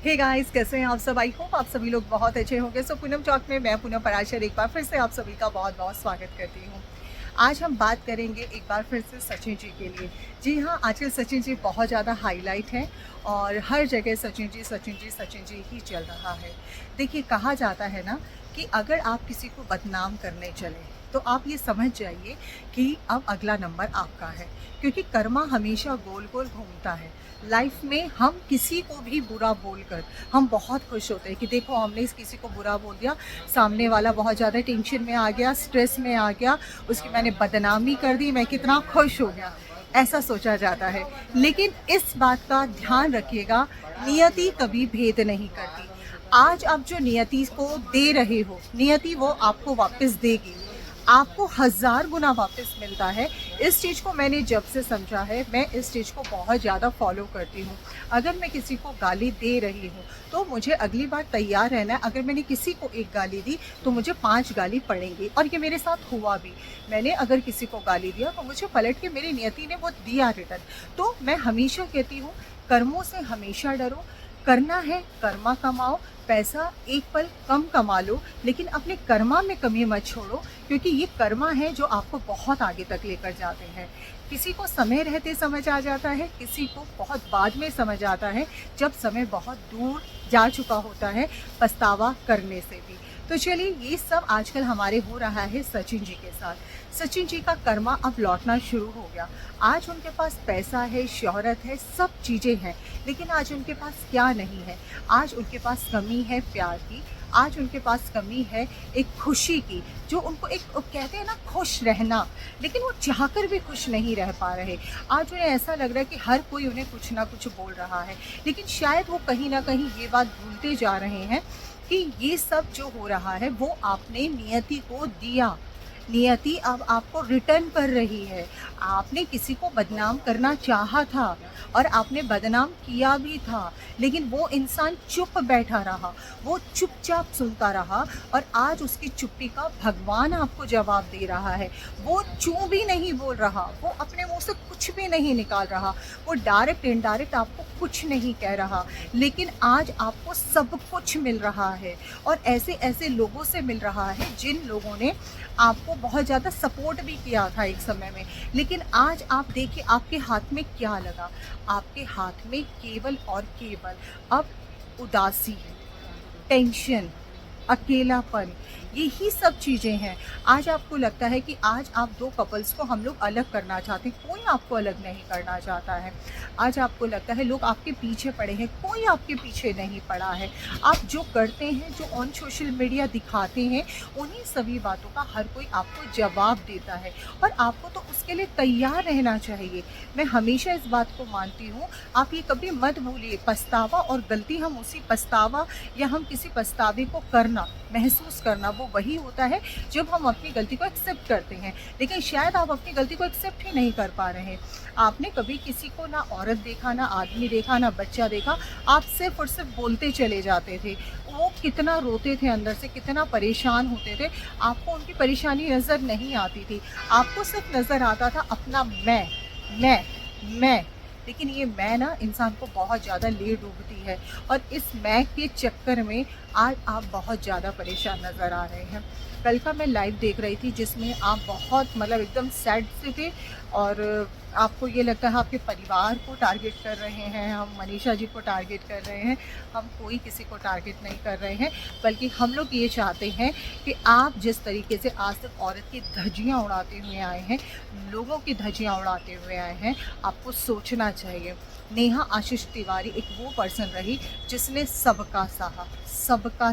Hey guys, कैसे हैं आप सब। आई होप आप सभी लोग बहुत अच्छे होंगे। सो पूनम टॉक में मैं पूनम पराशर एक बार फिर से आप सभी का बहुत बहुत स्वागत करती हूँ। आज हम बात करेंगे एक बार फिर से सचिन जी के लिए। जी हाँ, आजकल सचिन जी बहुत ज़्यादा हाईलाइट हैं और हर जगह सचिन जी सचिन जी सचिन जी ही चल रहा है। देखिए, कहा जाता है ना कि अगर आप किसी को बदनाम करने चले तो आप ये समझ जाइए कि अब अगला नंबर आपका है, क्योंकि कर्मा हमेशा गोल गोल घूमता है। लाइफ में हम किसी को भी बुरा बोलकर हम बहुत खुश होते हैं कि देखो, हमने इस किसी को बुरा बोल दिया, सामने वाला बहुत ज़्यादा टेंशन में आ गया, स्ट्रेस में आ गया, उसकी मैंने बदनामी कर दी, मैं कितना खुश हो गया, ऐसा सोचा जाता है। लेकिन इस बात का ध्यान रखिएगा, नियति कभी भेद नहीं करती। आज आप जो नियति को दे रहे हो, नियति वो आपको वापस देगी, आपको 1000 गुना वापस मिलता है। इस चीज़ को मैंने जब से समझा है, मैं इस चीज़ को बहुत ज़्यादा फॉलो करती हूँ। अगर मैं किसी को गाली दे रही हूँ तो मुझे अगली बार तैयार रहना है। अगर मैंने किसी को एक गाली दी तो मुझे 5 गाली पड़ेंगी, और ये मेरे साथ हुआ भी। मैंने अगर किसी को गाली दिया तो मुझे पलट के मेरी नियति ने वो दिया रिटर्न। तो मैं हमेशा कहती हूँ, कर्मों से हमेशा डरो। करना है कर्मा कमाओ, पैसा एक पल कम कमा लो, लेकिन अपने कर्मा में कमी मत छोड़ो, क्योंकि ये कर्मा है जो आपको बहुत आगे तक लेकर जाते हैं। किसी को समय रहते समझ आ जाता है, किसी को बहुत बाद में समझ आता है, जब समय बहुत दूर जा चुका होता है, पछतावा करने से भी। तो चलिए, ये सब आजकल हमारे हो रहा है सचिन जी के साथ। सचिन जी का कर्मा अब लौटना शुरू हो गया। आज उनके पास पैसा है, शोहरत है, सब चीज़ें हैं, लेकिन आज उनके पास क्या नहीं है? आज उनके पास कमी है प्यार की, आज उनके पास कमी है एक खुशी की, जो उनको एक कहते हैं ना, खुश रहना, लेकिन वो चाहकर भी खुश नहीं रह पा रहे। आज उन्हें ऐसा लग रहा है कि हर कोई उन्हें कुछ ना कुछ बोल रहा है, लेकिन शायद वो कहीं ना कहीं ये बात भूलते जा रहे हैं कि ये सब जो हो रहा है वो आपने नियति को दिया। नियति अब आपको रिटर्न कर रही है। आपने किसी को बदनाम करना चाहा था और आपने बदनाम किया भी था, लेकिन वो इंसान चुप बैठा रहा, वो चुपचाप सुनता रहा, और आज उसकी चुप्पी का भगवान आपको जवाब दे रहा है। वो चूं भी नहीं बोल रहा, वो अपने मुंह से कुछ भी नहीं निकाल रहा, वो डायरेक्ट इनडायरेक्ट आपको कुछ नहीं कह रहा, लेकिन आज आपको सब कुछ मिल रहा है। और ऐसे ऐसे लोगों से मिल रहा है जिन लोगों ने आपको बहुत ज़्यादा सपोर्ट भी किया था एक समय में, लेकिन आज आप देखिए आपके हाथ में क्या लगा। आपके हाथ में केवल और केवल अब उदासी, टेंशन, अकेलापन, यही सब चीज़ें हैं। आज आपको लगता है कि आज आप दो कपल्स को हम लोग अलग करना चाहते हैं, कोई आपको अलग नहीं करना चाहता है। आज आपको लगता है लोग आपके पीछे पड़े हैं, कोई आपके पीछे नहीं पड़ा है। आप जो करते हैं, जो ऑन सोशल मीडिया दिखाते हैं, उन्हीं सभी बातों का हर कोई आपको जवाब देता है, और आपको तो उसके लिए तैयार रहना चाहिए। मैं हमेशा इस बात को मानती हूँ, आप ये कभी मत भूलिए, पछतावा और गलती, हम उसी पछतावा या हम किसी पछतावे को करना, महसूस करना, वो वही होता है जब हम अपनी गलती को एक्सेप्ट करते हैं। लेकिन शायद आप अपनी गलती को एक्सेप्ट ही नहीं कर पा रहे हैं। आपने कभी किसी को ना औरत देखा, ना आदमी देखा, ना बच्चा देखा, आप सिर्फ और सिर्फ बोलते चले जाते थे। वो कितना रोते थे अंदर से, कितना परेशान होते थे, आपको उनकी परेशानी नज़र नहीं आती थी। आपको सिर्फ नज़र आता था अपना मैं। लेकिन ये मैं ना इंसान को बहुत ज़्यादा ले डूबती है, और इस मैं के चक्कर में आज आप बहुत ज़्यादा परेशान नज़र आ रहे हैं। कल का मैं लाइव देख रही थी जिसमें आप बहुत मतलब एकदम सैड से थे, और आपको ये लगता है आपके परिवार को टारगेट कर रहे हैं, हम मनीषा जी को टारगेट कर रहे हैं। हम कोई किसी को टारगेट नहीं कर रहे हैं, बल्कि हम लोग ये चाहते हैं कि आप जिस तरीके से आज तक औरत की धज्जियाँ उड़ाते हुए आए हैं, लोगों की धज्जियाँ उड़ाते हुए आए हैं, आपको सोचना चाहिए। नेहा आशीष तिवारी एक वो पर्सन रही जिसने सबका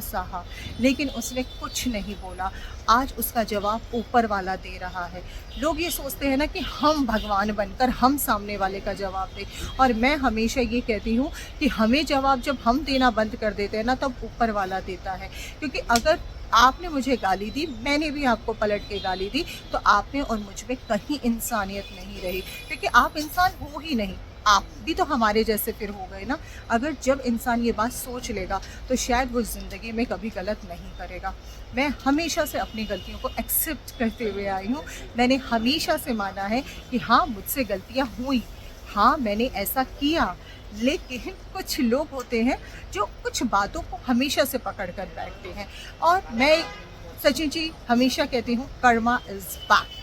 सहा, लेकिन उसने कुछ नहीं बोला। आज उसका जवाब ऊपर वाला दे रहा है। लोग ये सोचते हैं ना कि हम भगवान बनकर हम सामने वाले का जवाब दें, और मैं हमेशा ये कहती हूँ कि हमें जवाब जब हम देना बंद कर देते हैं ना, तब ऊपर वाला देता है। क्योंकि अगर आपने मुझे गाली दी, मैंने भी आपको पलट के गाली दी, तो आप में और मुझ में कहीं इंसानियत नहीं रही, क्योंकि आप इंसान हो ही नहीं। आप भी तो हमारे जैसे फिर हो गए ना। अगर जब इंसान ये बात सोच लेगा तो शायद वो ज़िंदगी में कभी गलत नहीं करेगा। मैं हमेशा से अपनी गलतियों को एक्सेप्ट करते हुए आई हूँ। मैंने हमेशा से माना है कि हाँ, मुझसे गलतियाँ हुई, हाँ मैंने ऐसा किया, लेकिन कुछ लोग होते हैं जो कुछ बातों को हमेशा से पकड़ कर बैठते हैं। और मैं सचिन जी हमेशा कहती हूँ, कर्मा इज़ बैक।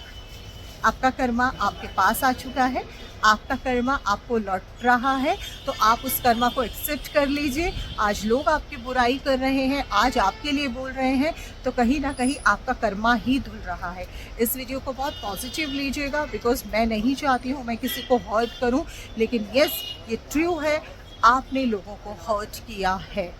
आपका कर्मा आपके पास आ चुका है, आपका कर्मा आपको लौट रहा है, तो आप उस कर्मा को एक्सेप्ट कर लीजिए। आज लोग आपकी बुराई कर रहे हैं, आज आपके लिए बोल रहे हैं, तो कहीं ना कहीं आपका कर्मा ही धुल रहा है। इस वीडियो को बहुत पॉजिटिव लीजिएगा, बिकॉज मैं नहीं चाहती हूँ मैं किसी को हर्ट करूँ, लेकिन यस ये ट्रू है, आपने लोगों को हर्ट किया है,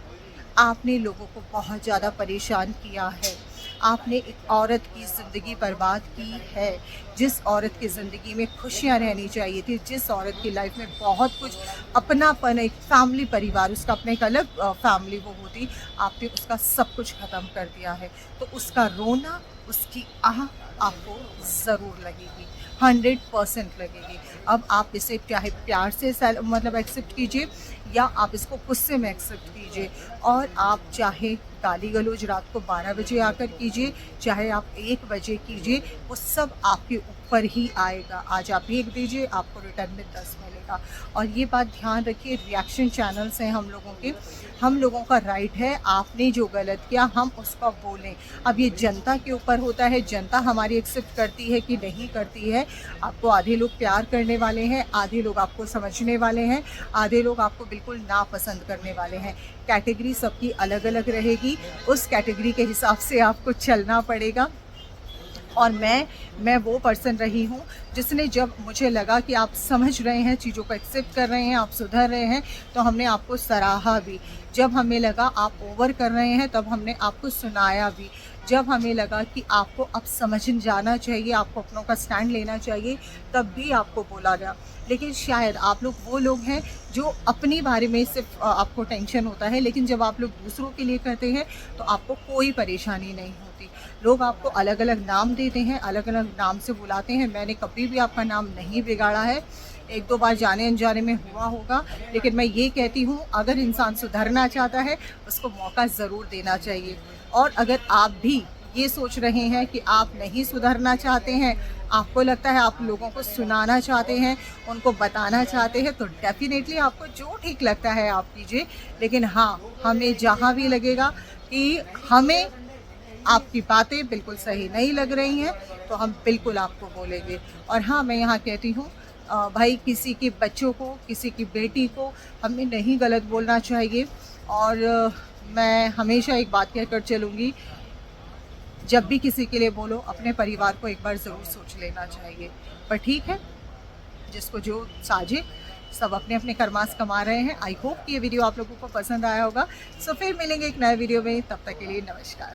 आपने लोगों को बहुत ज़्यादा परेशान किया है, आपने एक औरत की ज़िंदगी बर्बाद की है। जिस औरत की ज़िंदगी में खुशियाँ रहनी चाहिए थी, जिस औरत की लाइफ में बहुत कुछ अपनापन, एक फैमिली, परिवार, उसका अपना एक अलग फैमिली वो होती, आपने उसका सब कुछ ख़त्म कर दिया है। तो उसका रोना, उसकी आह आपको ज़रूर लगेगी, 100% लगेगी। अब आप इसे चाहे प्यार से मतलब एक्सेप्ट कीजिए, या आप इसको गुस्से में एक्सेप्ट कीजिए, और आप चाहे गाली गलौज रात को 12 बजे आकर कीजिए, चाहे आप 1 बजे कीजिए, वो सब आपके ऊपर ही आएगा। आज आप 1 दीजिए, आपको रिटर्न में 10 मिलेगा। और ये बात ध्यान रखिए, रिएक्शन चैनल्स हैं हम लोगों के, हम लोगों का राइट है आपने जो गलत किया हम उसका बोलें। अब ये जनता के ऊपर होता है, जनता हमारी एक्सेप्ट करती है कि नहीं करती है। आपको आधे लोग प्यार करने वाले हैं, आधे लोग आपको समझने वाले हैं, आधे लोग आपको बिल्कुल नापसंद करने वाले हैं। कैटेगरी सबकी अलग अलग रहेगी, उस कैटेगरी के हिसाब से आपको चलना पड़ेगा। और मैं वो पर्सन रही हूँ जिसने, जब मुझे लगा कि आप समझ रहे हैं, चीज़ों को एक्सेप्ट कर रहे हैं, आप सुधर रहे हैं, तो हमने आपको सराहा भी। जब हमें लगा आप ओवर कर रहे हैं, तब हमने आपको सुनाया भी। जब हमें लगा कि आपको अब समझ जाना चाहिए, आपको अपनों का स्टैंड लेना चाहिए, तब भी आपको बोला गया। लेकिन शायद आप लोग वो लोग हैं जो अपनी बारे में सिर्फ आपको टेंशन होता है, लेकिन जब आप लोग दूसरों के लिए करते हैं तो आपको कोई परेशानी नहीं होती। लोग आपको अलग अलग नाम देते हैं, अलग अलग नाम से बुलाते हैं। मैंने कभी भी आपका नाम नहीं बिगाड़ा है, 1-2 बार जाने अनजाने में हुआ होगा, लेकिन मैं ये कहती हूँ अगर इंसान सुधरना चाहता है उसको मौका ज़रूर देना चाहिए। और अगर आप भी ये सोच रहे हैं कि आप नहीं सुधरना चाहते हैं, आपको लगता है आप लोगों को सुनाना चाहते हैं, उनको बताना चाहते हैं, तो डेफिनेटली आपको जो ठीक लगता है आप कीजिए। लेकिन हाँ, हमें जहाँ भी लगेगा कि हमें आपकी बातें बिल्कुल सही नहीं लग रही हैं, तो हम बिल्कुल आपको बोलेंगे। और हाँ, मैं यहाँ कहती हूँ भाई, किसी के बच्चों को, किसी की बेटी को हमें नहीं गलत बोलना चाहिए। और मैं हमेशा एक बात कहकर चलूँगी, जब भी किसी के लिए बोलो, अपने परिवार को एक बार ज़रूर सोच लेना चाहिए। पर ठीक है, जिसको जो साझे, सब अपने अपने कर्मास कमा रहे हैं। आई होप कि ये वीडियो आप लोगों को पसंद आया होगा। सो फिर मिलेंगे एक नए वीडियो में, तब तक के लिए नमस्कार।